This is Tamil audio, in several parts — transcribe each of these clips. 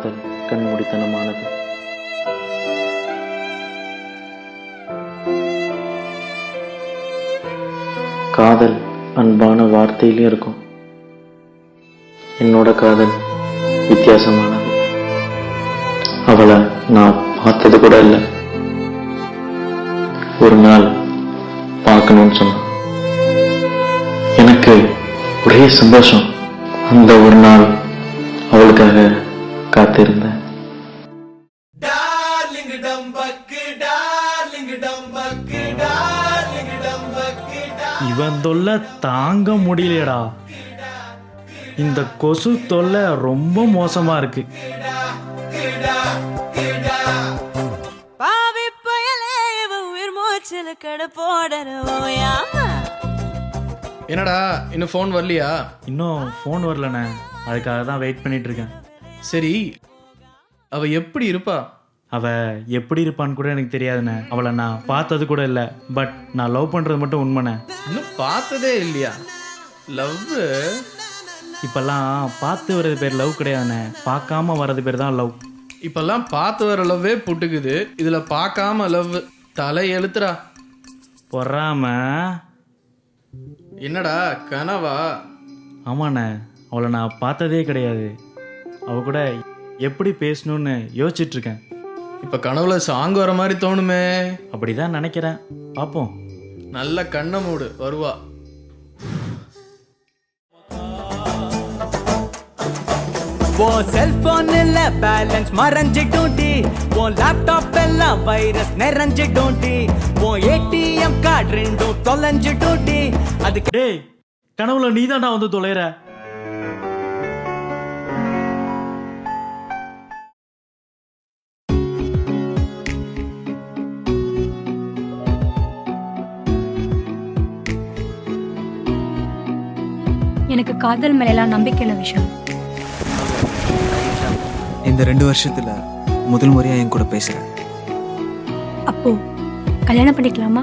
காதல் கண்மூடித்தனமானது. காதல் அன்பான வார்த்தையிலே இருக்கும். என்னோட காதல் வித்தியாசமானது. அவளை நான் பார்த்தது கூட இல்லை. ஒரு நாள் பார்க்கணும்னு சொன்னான். எனக்கு ஒரே சந்தோஷம். அந்த ஒரு நாள் அவளுக்காக காத்திருந்தேன். இவன் தொல்லை தாங்க முடியலடா. இந்த கொசு தொல்லை ரொம்ப மோசமா இருக்கு. என்னடா இன்னும் ஃபோன் வரலையா? இன்னும் ஃபோன் வரலண்ணே, அதுக்காக தான் வெயிட் பண்ணிட்டு இருக்கேன். சரி, அவ எப்படி இருப்பா? அவ எப்படி இருப்பான்னு கூட எனக்கு தெரியாதுண்ணே. அவளை நான் பார்த்தது கூட இல்லை. பட் நான் லவ் பண்ணுறது மட்டும் உண்மைண்ணே. இன்னும் பார்த்ததே இல்லையா? லவ் இப்பெல்லாம் பார்த்து வர்றது பேர் லவ் கிடையாதுண்ணே, பார்க்காம வர்றது பேர் தான் லவ். இப்பெல்லாம் பார்த்து வர லவ்வே புட்டுக்குது, இதுல பார்க்காம லவ். தலை எழுத்துறா. பொறாம. என்னடா கனவா? ஆமாண்ணே, அவளை நான் பார்த்ததே கிடையாது. அவ கூட எப்படி பேசணும்னு யோசிச்சுட்டு இருக்கேன். இப்ப கனவுல சாங் வர மாதிரி தோணுமே. அப்படிதான் நினைக்கிறேன், பார்ப்போம். நல்ல கண்ண மூடு, வருவா. ஓ செல்போன் இல்ல பேலன்ஸ் மறைஞ்சிட்டோண்டி, ஓ லேப்டாப் எல்லாம் வைரஸ் நிறைஞ்சிட்டோண்டி, ஓ ஏடிஎம் கார்டு ரெண்டும் தொலைஞ்சிட்டோண்டி. அதுக்கு டேய், கனவுல நீ தான்டா வந்து தொலைற. எனக்கு காதல் மேலாம் நம்பிக்கை இல்லை விஷயம். இந்த 2 வருஷத்துல முதல் முறையா என் கூட பேசுறேன். அப்போ கல்யாணம் பண்ணிக்கலாமா?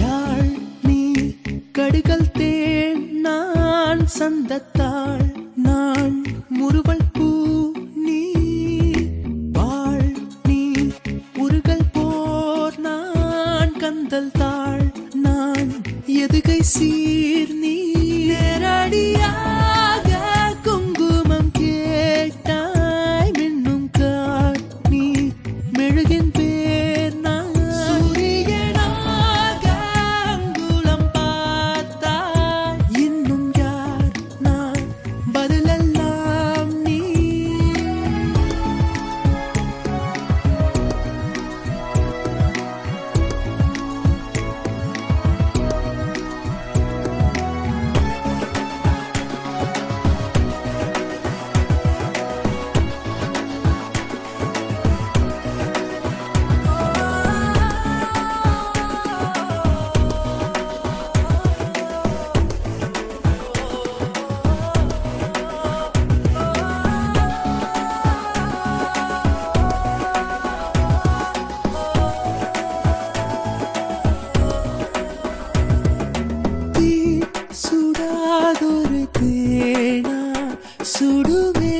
யாழ் நீ கடுகள் தேன், நான் சந்தத்தாள், நான் முறுவல் பூ நீ, வாழ் நீ உருகல் போர், நான் கந்தல் தாள், நான் எதுகை சீர் நீ. நேரடியாக குங்குமம் கேட்டாய், மின்னும் காட் நீ, மெழுகின் பேர் நான். சூரியனாக அங்குலம் பார்த்தாய், இன்னும் யார் நான், பதிலெல்லாம் நீ. சுடாதொரு தேனா சுடுவே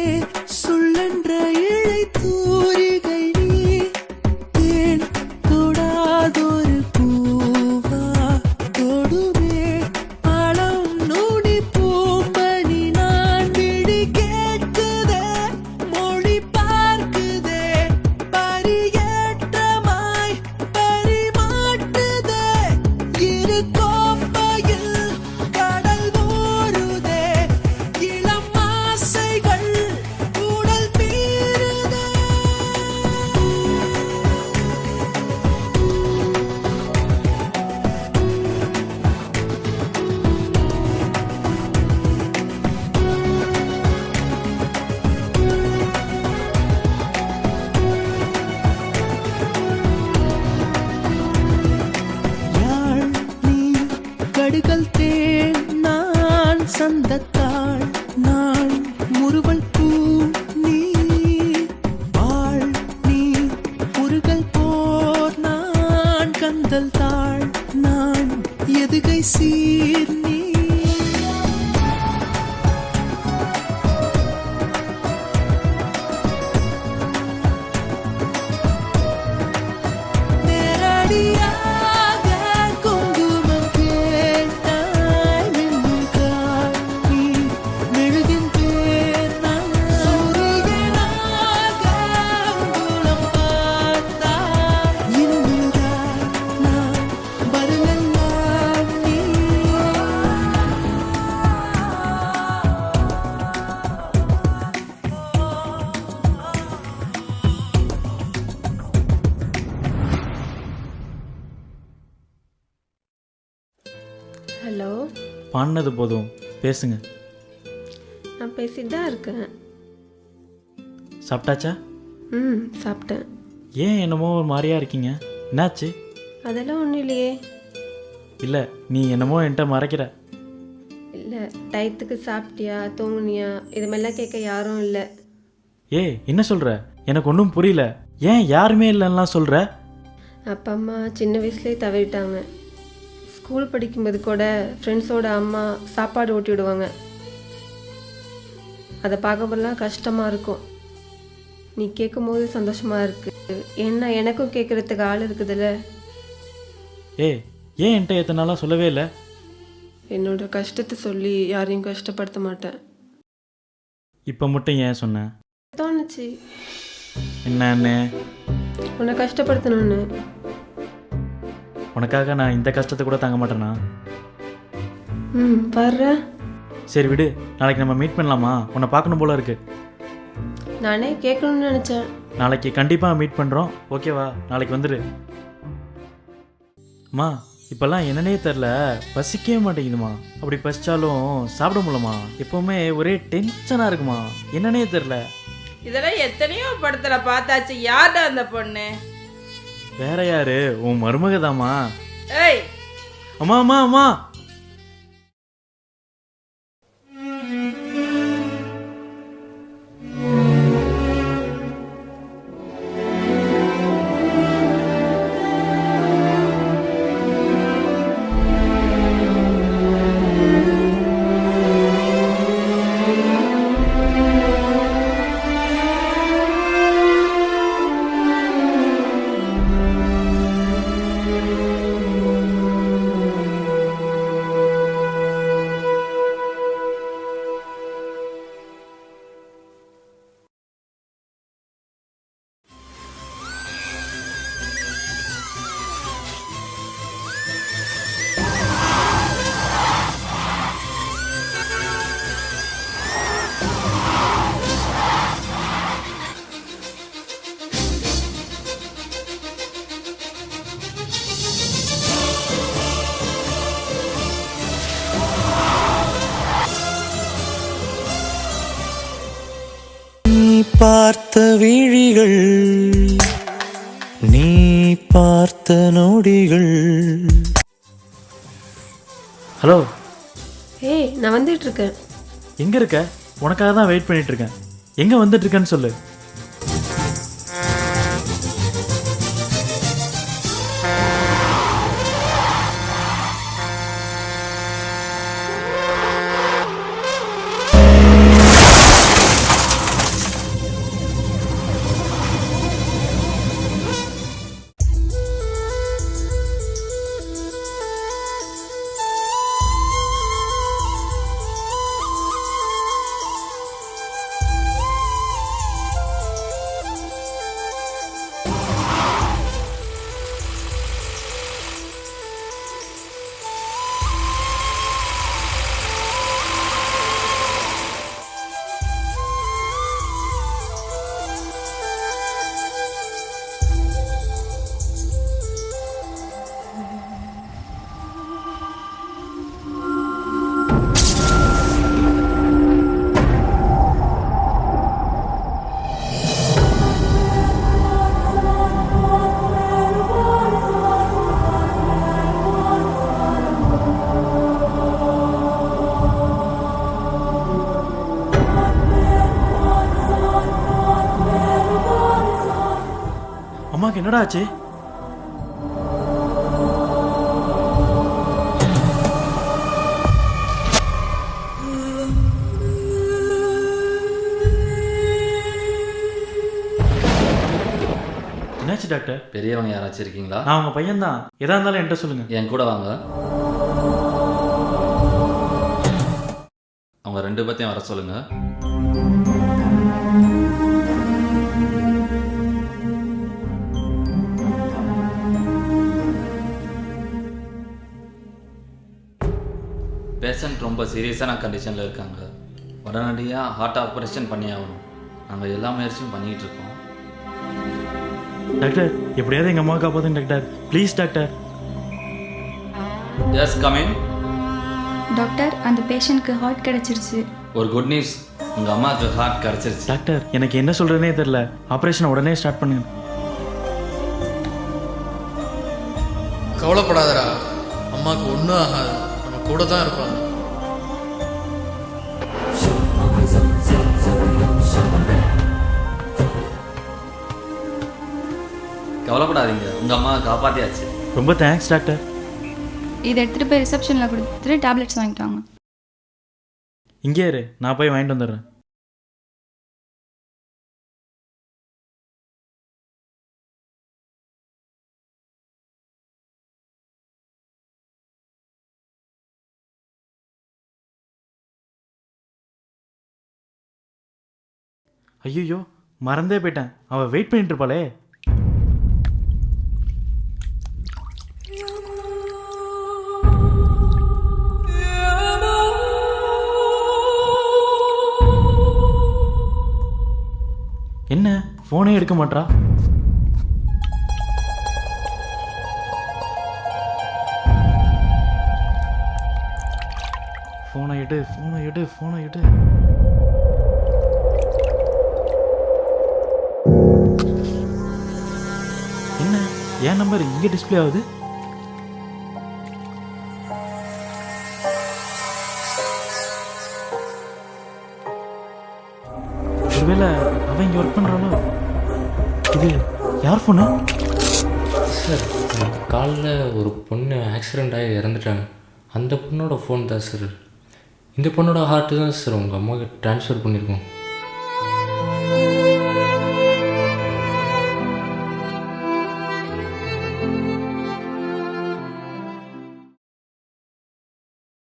சொல்லென்ற இழை தூரிகை நீ, தேன் தொடாதொரு பூவா தொடுவே பழம் நுனி பூம்பனி. நான் விழி கேட்குதே, மொழி பார்க்குதே, பரியேற்றமாய் பரிமாட்டுதே, இரு கோப்பையில் கடல் ஊறுதே, இளம் ஆசைகள் உடல் பீறுதே. யாழ் நீ கடுகள் தேன், நான் சந்தத்தாள், நான் முறுவல் பூ நீ, வாழ் நீ உருகல் போர், நான் கந்தல் தாள், ஆனது போதும், பேசுங்க. நான் பேசிட்டு தான் இருக்கேன். சாப்பிட்டாச்சா? சாப்பிட்டேன். ஏன் என்னமோ ஒரு மாதிரியா இருக்கீங்க, என்னாச்சு? அதெல்லாம் ஒன்றும் இல்லையே. இல்லை, நீ என்னமோ என்கிட்ட மறைக்கிற. இல்லை, டயத்துக்கு சாப்பிட்டியா தூங்குனியா இது மாதிரிலாம் கேட்க யாரும் இல்லை. என்ன சொல்கிற? எனக்கு ஒன்றும் புரியல. ஏன் யாருமே இல்லைன்னா சொல்கிற? அப்பா அம்மா சின்ன வயசுலேயே தவறிட்டாங்க. ஸ்கூல் படிக்கும்போது கூட ஃப்ரெண்ட்ஸோட அம்மா சாப்பாடு ஊட்டி விடுவாங்க. அதை பார்க்கும்போதெல்லாம் கஷ்டமாக இருக்கும். நீ கேட்கும்போது சந்தோஷமாக இருக்குது. ஏன்னா எனக்கும் கேட்குறதுக்கு ஆள் இருக்குதுல்ல. ஏன் என்கிட்ட எத்தனை நாளாக சொல்லவே இல்லை? என்னோட கஷ்டத்தை சொல்லி யாரையும் கஷ்டப்படுத்த மாட்டேன். இப்போ மட்டும் ஏன் சொன்னேன்? தோணுச்சு என்னன்னு. உன்னை கஷ்டப்படுத்தணும்னு. உனக்காக நான் இந்த கஷ்டத்தை கூட தாங்க மாட்டேனா? வர்ற. சரி விடு, நாளைக்கு நம்ம மீட் பண்ணலாமா? உன்னை பார்க்கணும் போல இருக்கு. நானே கேட்கணும்னு நினச்சேன். நாளைக்கு கண்டிப்பாக மீட் பண்ணுறோம், ஓகேவா? நாளைக்கு வந்துடு. அம்மா, இப்போல்லாம் என்னன்னே தெரில, பசிக்கவே மாட்டேங்குதுமா. அப்படி பசிச்சாலும் சாப்பிட முடியலம்மா. எப்போவுமே ஒரே டென்ஷனாக இருக்குமா, என்னன்னே தெரில. இதெல்லாம் எத்தனையோ படத்துல பார்த்தாச்சு. யார்டா அந்த பொண்ணு? வேற யாரு? உன் மருமகதாம்மா. ஏய், அம்மா அம்மா அம்மா. பார்த்த விழிகள், நீ பார்த்த நொடிகள். ஹலோ, ஏய், நான் வந்துட்டு இருக்கேன். எங்கே இருக்க? உனக்காக தான் வெயிட் பண்ணிட்டு இருக்கேன். எங்கே வந்துட்டு இருக்கேன்னு சொல்லு. அம்மாக்கு என்னடா ஆச்சு? என்னாச்சு டாக்டர்? பெரியவங்க யாராச்சும் இருக்கீங்களா? நான் உங்க பையன் தான். எதா இருந்தாலும் என்கிட்ட சொல்லுங்க. என் கூட வாங்க. அவங்க 2 பேர்த்தையும் வர சொல்லுங்க. பேஷண்ட் ரொம்ப சீரியஸான கண்டிஷனில் இருக்காங்க. உடனடியாக ஹார்ட் ஆப்ரேஷன் பண்ணி ஆகணும். நாங்கள் எல்லா முயற்சியும் பண்ணிகிட்டு இருக்கோம். டாக்டர், எப்படியாவது எங்கள் அம்மாவை காப்பாற்றுங்க doctor, please doctor. Yes, come in. Doctor அந்த பேஷண்ட்க்கு ஹார்ட் கிடைச்சிருச்சு. ஒரு குட் நியூஸ், உங்கள் அம்மாவுக்கு ஹார்ட் கிடச்சிருச்சு. டாக்டர் எனக்கு என்ன சொல்கிறதுனே தெரில. ஆப்ரேஷனை உடனே ஸ்டார்ட் பண்ணுங்க. கவலைப்படாதடா, அம்மாவுக்கு ஒன்றும் ஆகாது, நம்ம கூட தான் இருப்பாங்க. கவலைப்படாதீங்க, உங்கள் அம்மாவை காப்பாற்றியாச்சு. ரொம்ப தேங்க்ஸ் டாக்டர். இதை எடுத்துகிட்டு போய் ரிசப்ஷனில் கொடுத்துட்டு டேப்லெட்ஸ் வாங்கிட்டாங்க. இங்கே இரு, நான் போய் வாங்கிட்டு வந்துடுறேன். ஐயோ மறந்தே போயிட்டேன். அவள் வெயிட் பண்ணிட்டு இருப்பாளே. என்ன ஃபோனே எடுக்க மாட்டா? ஃபோனை எடு, ஃபோனை எடு, ஃபோனை எடு. என்ன என் நம்பர் இங்கே டிஸ்பிளே ஆகுது? ஒருவேளை அவன் இங்கே ஒர்க் பண்ணுறாளோ? இது யார் ஃபோனு? சார் காலைல ஒரு பொண்ணு ஆக்சிடெண்ட் ஆகி இறந்துட்டாங்க. அந்த பொண்ணோட ஃபோன் தான் சார். இந்த பொண்ணோட ஹார்ட்டு தான் சார் உங்கள் அம்மாவுக்கு ட்ரான்ஸ்ஃபர் பண்ணியிருக்கோம்.